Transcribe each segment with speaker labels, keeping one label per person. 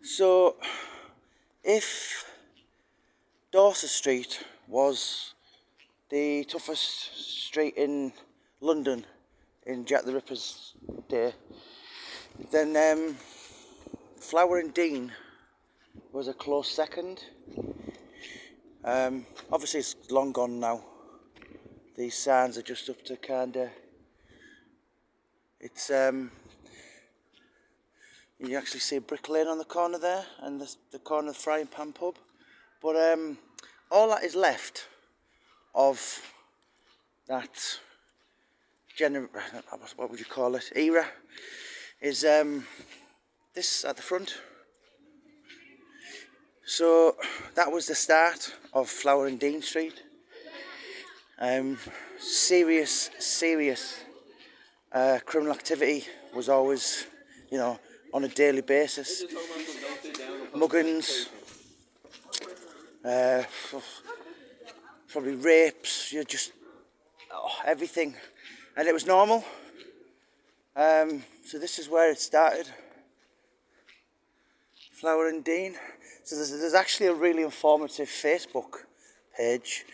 Speaker 1: So, if Dorset Street was the toughest street in London in Jack the Ripper's day, then Flower and Dean was a close second. Obviously it's long gone now. These signs are just up to kinda, it's you actually see Brick Lane on the corner there, and the corner of the Frying Pan pub. But all that is left of that what would you call it, era, is this at the front. So that was the start of Flower and Dean Street. Serious criminal activity was always, on a daily basis. Muggings, probably rapes, everything, and it was normal. So this is where it started, Flower and Dean. So there's actually a really informative Facebook page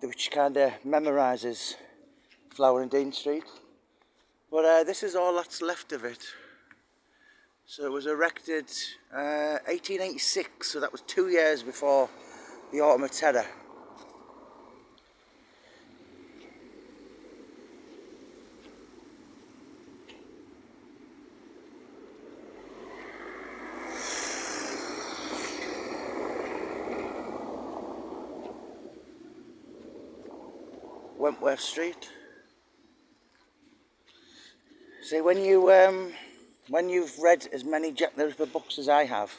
Speaker 1: which kind of memorises Flower and Dean Street. But this is all that's left of it. So it was erected 1886, so that was 2 years before the Autumn of Terror. Wentworth Street. See, when you've read as many Jack the Ripper books as I have,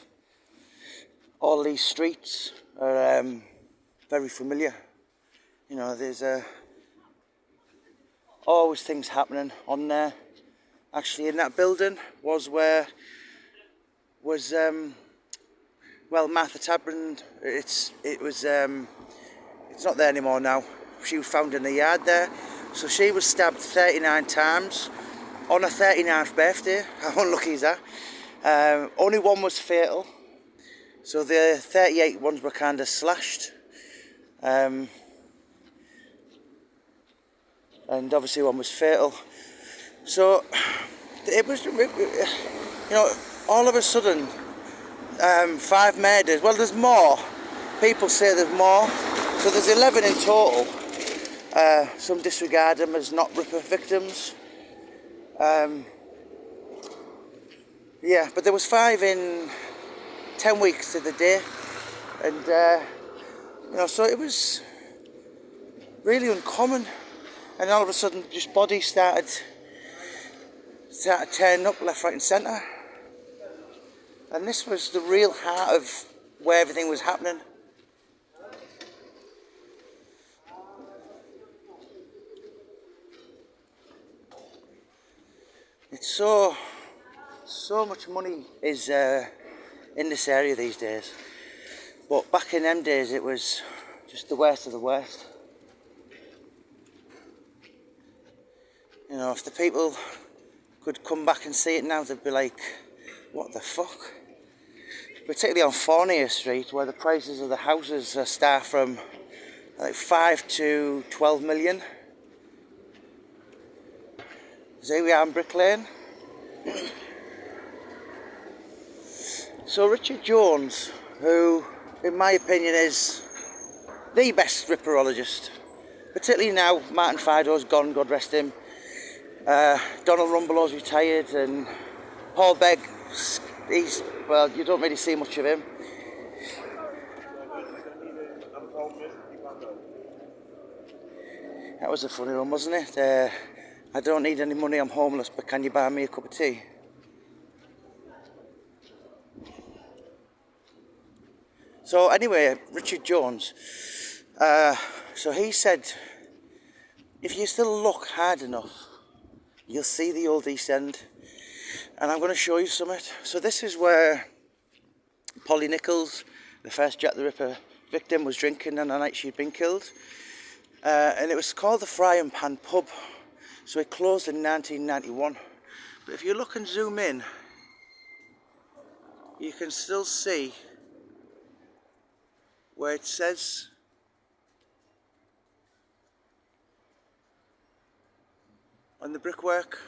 Speaker 1: all these streets are very familiar. There's always things happening on there. Actually, in that building was Martha Tabron. It's not there anymore now. She was found in the yard there. So she was stabbed 39 times on her 39th birthday. How unlucky is that? Only one was fatal. So the 38 ones were kind of slashed. And obviously one was fatal. So it was, all of a sudden, 5 murders. Well, there's more. People say there's more. So there's 11 in total. Some disregard them as not Ripper victims. Yeah, but there was 5 in 10 weeks to the day. And, so it was really uncommon. And all of a sudden, just bodies started turning up left, right and centre. And this was the real heart of where everything was happening. It's so much money is in this area these days. But back in them days, it was just the worst of the worst. If the people could come back and see it now, they'd be like, what the fuck? Particularly on Fournier Street, where the prices of the houses start from like 5 to 12 million. So here we are in Brick Lane. So Richard Jones, who in my opinion is the best Ripperologist, particularly now Martin Fido's gone, God rest him. Donald Rumbelow's retired, and Paul Begg, you don't really see much of him. That was a funny one, wasn't it? I don't need any money, I'm homeless, but can you buy me a cup of tea? So anyway, Richard Jones, so he said, if you still look hard enough, you'll see the old East End. And I'm going to show you something. So this is where Polly Nichols, the first Jack the Ripper victim, was drinking on the night she'd been killed. And it was called the Frying Pan pub. So it closed in 1991. But if you look and zoom in, you can still see where it says on the brickwork.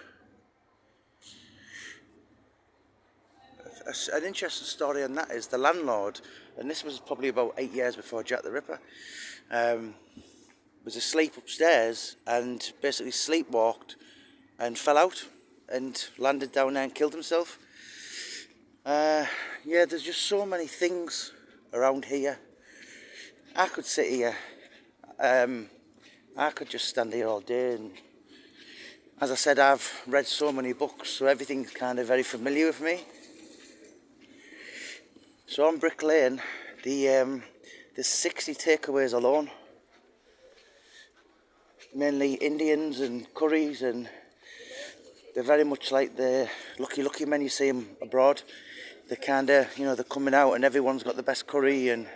Speaker 1: An interesting story on that is the landlord, and this was probably about 8 years before Jack the Ripper, was asleep upstairs and basically sleepwalked and fell out and landed down there and killed himself. Yeah, there's just so many things around here. I could sit here, I could just stand here all day, and as I said, I've read so many books, so everything's kind of very familiar with me. So on Brick Lane, there's 60 takeaways alone, mainly Indians and curries, and they're very much like the lucky men you see them abroad. They're kind of, you know, they're coming out and everyone's got the best curry. And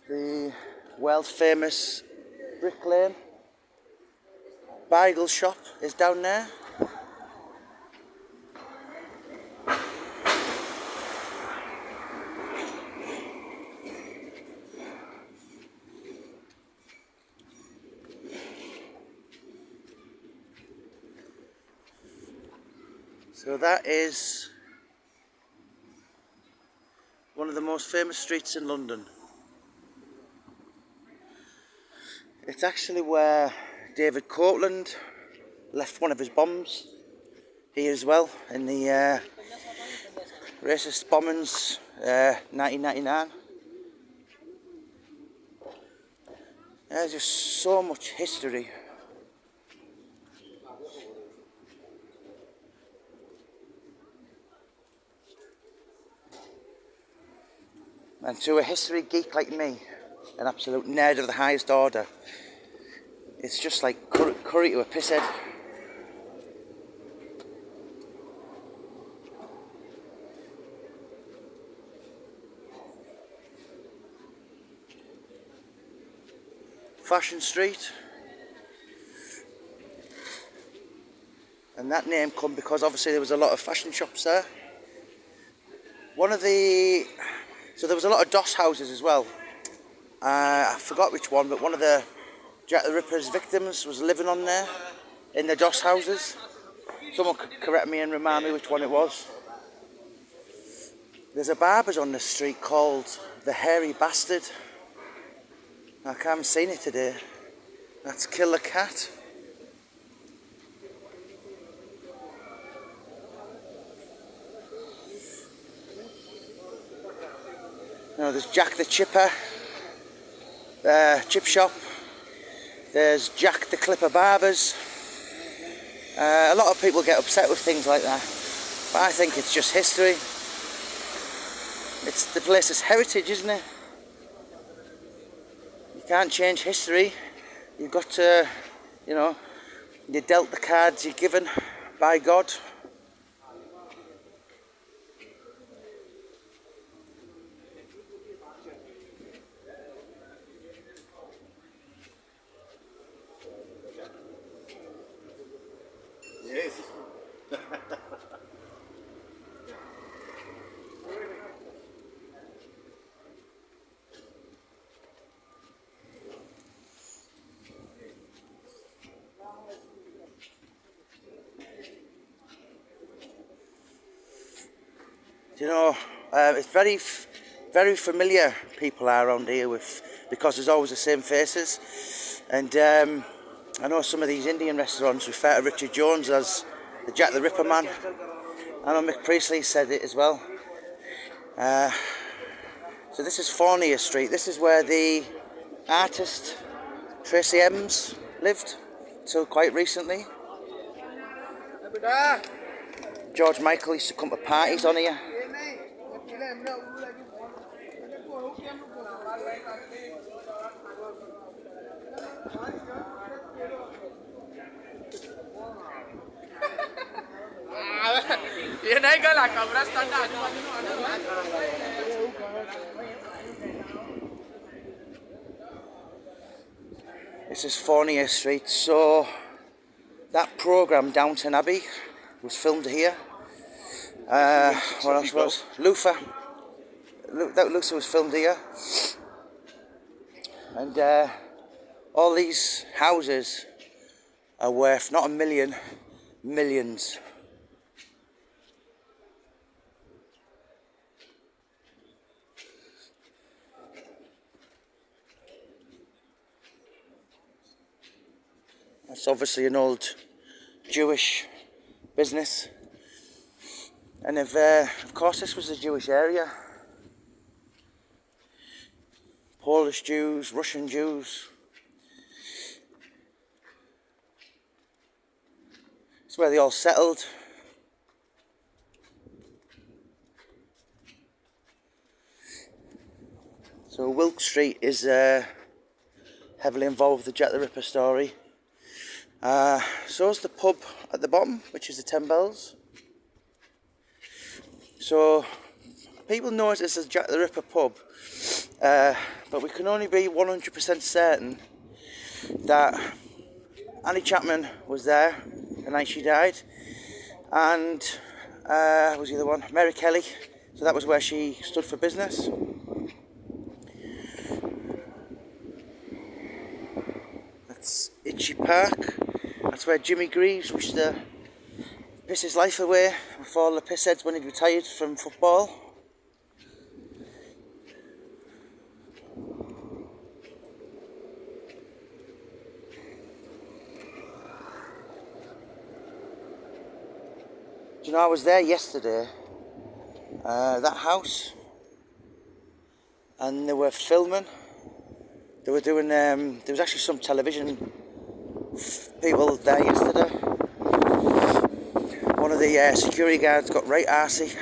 Speaker 1: the world famous Brick Lane bagel shop is down there. So that is one of the most famous streets in London. It's actually where David Copeland left one of his bombs here as well, in the racist bombings 1999. There's just so much history. And to a history geek like me, an absolute nerd of the highest order, it's just like curry to a pisshead. Fashion Street, and that name come because obviously there was a lot of fashion shops there. So there was a lot of doss houses as well. I forgot which one, but one of the Jack the Ripper's victims was living on there in the doss houses. Someone could correct me and remind me which one it was. There's a barber's on the street called the Hairy Bastard. I haven't seen it today. That's Killer Cat. Now there's Jack the Chipper chip shop. There's Jack the Clipper Barbers. A lot of people get upset with things like that, but I think it's just history. It's the place's heritage, isn't it? You can't change history. You've got to, you know, you're dealt the cards you're given by God.
Speaker 2: Yes.
Speaker 1: You know, it's very familiar people are around here because there's always the same faces. And I know some of these Indian restaurants refer to Richard Jones as the Jack the Ripper man. I know Mick Priestley said it as well. So this is Fournier Street. This is where the artist Tracy Ems lived till quite recently. George Michael used to come to parties on here. This is Fournier Street. So That programme, Downton Abbey, was filmed here. What else was? Luther. Luther was filmed here. And all these houses are worth not a million, millions. That's obviously an old Jewish business. And of course this was a Jewish area. Polish Jews, Russian Jews. It's where they all settled. So Wilk Street is heavily involved with the Jack the Ripper story. So is the pub at the bottom, which is the 10 Bells. So people know it as the Jack the Ripper pub, but we can only be 100% certain that Annie Chapman was there the night she died, and what was the other one? Mary Kelly. So that was where she stood for business. That's Itchy Park. That's where Jimmy Greaves used to piss his life away with all the pissheads when he'd retired from football. Do you know, I was there yesterday, that house, and they were filming. They were doing, there was actually some television people there yesterday. One of the security guards got right arsey.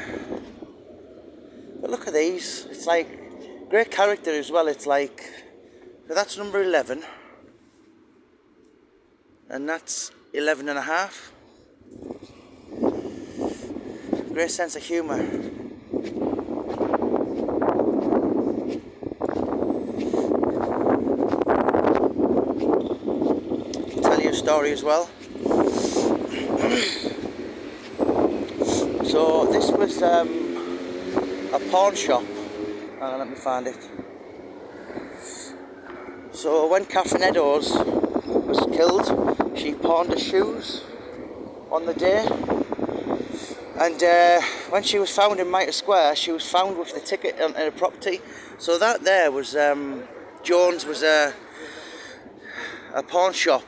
Speaker 1: But look at these, it's like, great character as well. It's like, so that's number 11, and that's 11 and a half. Great sense of humour. I'll tell you a story as well. So this was a pawn shop. Let me find it. So when Catherine Eddowes was killed, she pawned her shoes on the day. And when she was found in Mitre Square, she was found with the ticket on her property. So that there was, Jones was a pawn shop.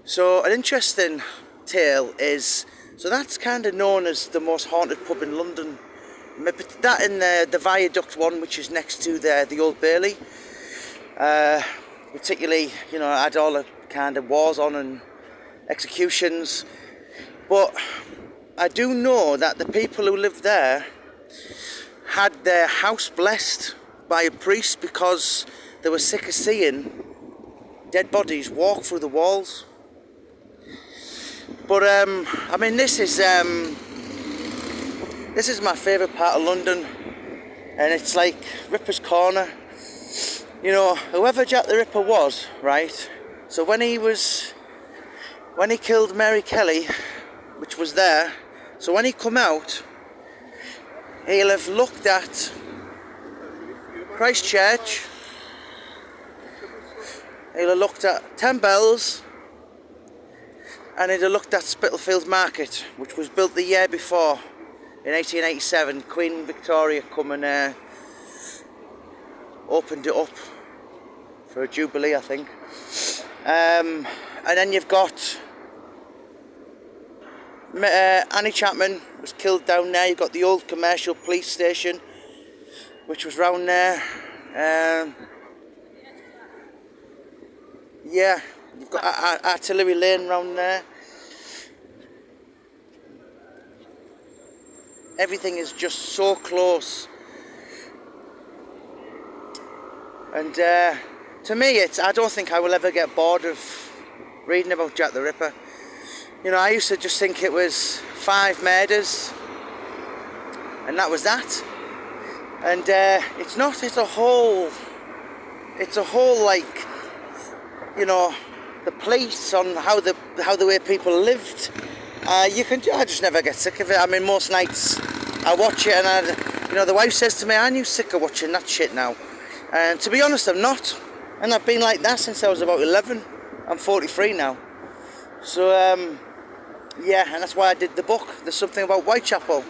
Speaker 1: So an interesting tale is, so that's kind of known as the most haunted pub in London. That in the Viaduct one, which is next to the Old Bailey. Particularly, you know, had all the kind of wars on and executions. But I do know that the people who lived there had their house blessed by a priest because they were sick of seeing dead bodies walk through the walls. But I mean, this is my favourite part of London, and it's like Ripper's Corner. You know, whoever Jack the Ripper was, right? So when he killed Mary Kelly, which was there, so when he come out, he'll have looked at Christchurch, he'll have looked at 10 Bells, and he'd have looked at Spitalfields Market, which was built the year before, in 1887. Queen Victoria come and opened it up for a jubilee, I think. And then you've got Annie Chapman was killed down there. You've got the old commercial police station, which was round there. Yeah, you've got Artillery Lane round there. Everything is just so close. And to me, I don't think I will ever get bored of reading about Jack the Ripper. You know, I used to just think it was 5 murders, and that was that. And it's not. It's a whole like, you know, the police, on how the way people lived. I just never get sick of it. I mean, most nights I watch it, and the wife says to me, "Aren't you sick of watching that shit now?" And to be honest, I'm not. And I've been like that since I was about 11. I'm 43 now. So, yeah, and that's why I did the book. There's something about Whitechapel.